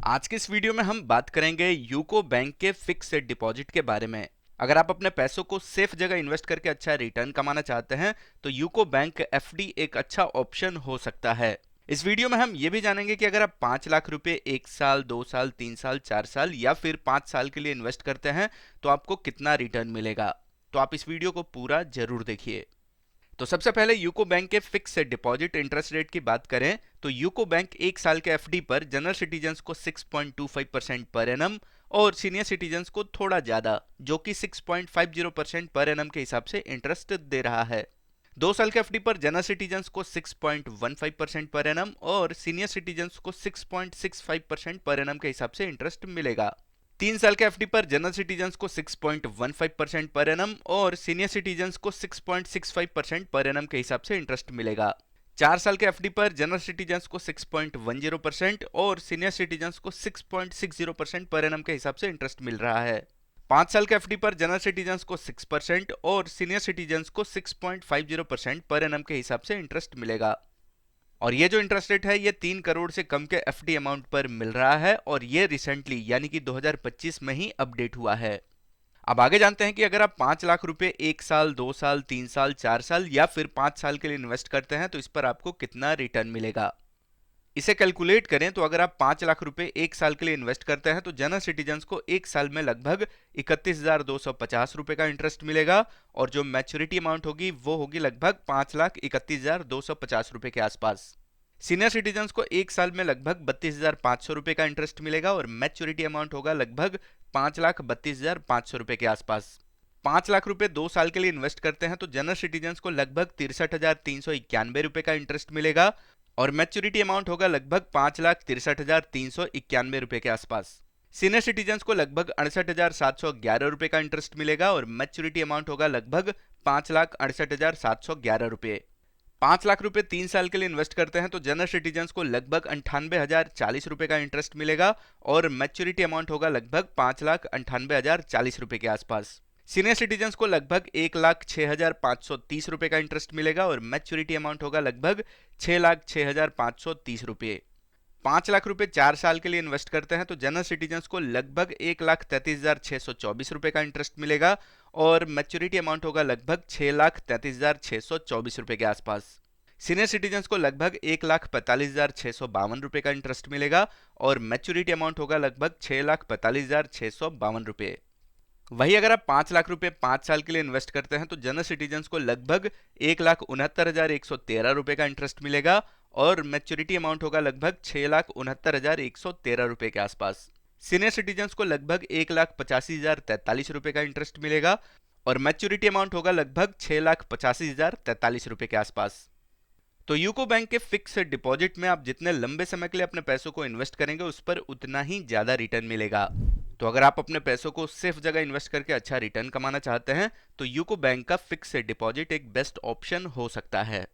आज के इस वीडियो में हम बात करेंगे यूको बैंक के फिक्स डिपॉजिट के बारे में। अगर आप अपने पैसों को सेफ जगह इन्वेस्ट करके अच्छा रिटर्न कमाना चाहते हैं तो यूको बैंक एफडी एक अच्छा ऑप्शन हो सकता है। इस वीडियो में हम ये भी जानेंगे कि अगर आप 5 लाख रुपए 1 साल 2 साल 3 साल 4 साल या फिर 5 साल के लिए इन्वेस्ट करते हैं तो आपको कितना रिटर्न मिलेगा। तो आप इस वीडियो को पूरा जरूर देखिए। तो सबसे पहले यूको बैंक के फिक्स डिपॉजिट इंटरेस्ट रेट की बात करें तो यूको बैंक 1 साल के एफडी पर जनरल सिटीजन्स को 6.25% पर एनम और सीनियर सिटीजन्स को थोड़ा ज्यादा जो कि 6.50% पर एनम के हिसाब से इंटरेस्ट दे रहा है। 2 साल के एफडी पर जनरल सिटीजन्स को 6.15% पर एनम और सीनियर सिटीजन्स को 6.65% पर एनम के हिसाब से इंटरेस्ट मिलेगा। 3 साल के एफडी पर जनरल सिटीजन्स को 6.15% पर एनम और सीनियर सिटीजन्स को 6.65% पर एनम के हिसाब से इंटरेस्ट मिलेगा। 4 साल के एफडी पर जनरल सिटीजन्स को 6.10% और सीनियर सिटीजन्स को 6.60% पर एनम के हिसाब से इंटरेस्ट मिल रहा है। 5 साल के एफडी पर जनरल सिटीजन्स को 6% और सीनियर सिटीजन्स को 6.50% पर एनम के हिसाब से इंटरेस्ट मिलेगा। और ये जो इंटरेस्ट रेट है ये 3 करोड़ से कम के एफडी अमाउंट पर मिल रहा है और ये रिसेंटली यानी कि 2025 में ही अपडेट हुआ है। अब आगे जानते हैं कि अगर आप 5 लाख रुपए 1 साल 2 साल 3 साल 4 साल या फिर 5 साल के लिए इन्वेस्ट करते हैं तो इस पर आपको कितना रिटर्न मिलेगा। इसे कैलकुलेट करें तो अगर आप 5 लाख रुपए 1 साल के लिए इन्वेस्ट करते हैं तो जनरल सिटीजन्स को 1 साल में लगभग 31,250 रुपए का इंटरेस्ट मिलेगा और जो मैच्योरिटी अमाउंट होगी वो होगी लगभग 5,31,250 रुपए के आसपास। सीनियर सिटीजन्स को 1 साल में लगभग 32,500 रुपए का इंटरेस्ट मिलेगा और मैच्योरिटी अमाउंट होगा लगभग 5,32,500 रुपए के आसपास। 5 लाख रुपए 2 साल के लिए इन्वेस्ट करते हैं तो जनरल सिटीजन्स को लगभग 63,391 रुपए का इंटरेस्ट मिलेगा और मैच्योरिटी अमाउंट होगा लगभग 5,63,391 रुपए के आसपास। सीनियर सिटीजन्स को लगभग 68,711 रुपए का इंटरेस्ट मिलेगा और मैच्योरिटी अमाउंट होगा लगभग 5,68,711 रुपए। 5 लाख रुपए 3 साल के लिए इन्वेस्ट करते हैं तो जनरल सिटीजन्स को लगभग 98,040 रुपए का इंटरेस्ट मिलेगा और मैच्योरिटी अमाउंट होगा लगभग 5,98,040 रुपए के आसपास। सीनियर सिटीजन्स को लगभग 1,06,530 रुपए का इंटरेस्ट मिलेगा और मैच्योरिटी अमाउंट होगा लगभग 6,06,530 रुपए। 5 लाख रुपए 4 साल के लिए इन्वेस्ट करते हैं तो जनरल सिटीजन्स को लगभग 1,33,624 रुपए का इंटरेस्ट मिलेगा और मैच्योरिटी अमाउंट होगा लगभग 6,33,624 रुपए के आसपास। सीनियर सिटीजन्स को लगभग 1,45,652 रुपए का इंटरेस्ट मिलेगा और मैच्योरिटी अमाउंट होगा लगभग 6,45,652 रुपए। वही अगर आप 5 लाख रुपए 5 साल के लिए इन्वेस्ट करते हैं तो जनरल सिटीजन्स को लगभग 1,69,113 रुपए का इंटरेस्ट मिलेगा और मैच्योरिटी अमाउंट होगा लगभग 6,69,113 रुपए के आसपास। सीनियर सिटीजन्स को लगभग 1,85,043 रुपए का इंटरेस्ट मिलेगा और मैच्योरिटी अमाउंट होगा लगभग 6,85,043 रुपए के आसपास। तो यूको बैंक के फिक्स डिपॉजिट में आप जितने लंबे समय के लिए अपने पैसों को इन्वेस्ट करेंगे उस पर उतना ही ज्यादा रिटर्न मिलेगा। तो अगर आप अपने पैसों को सेफ जगह इन्वेस्ट करके अच्छा रिटर्न कमाना चाहते हैं तो यूको बैंक का फिक्स डिपॉजिट एक बेस्ट ऑप्शन हो सकता है।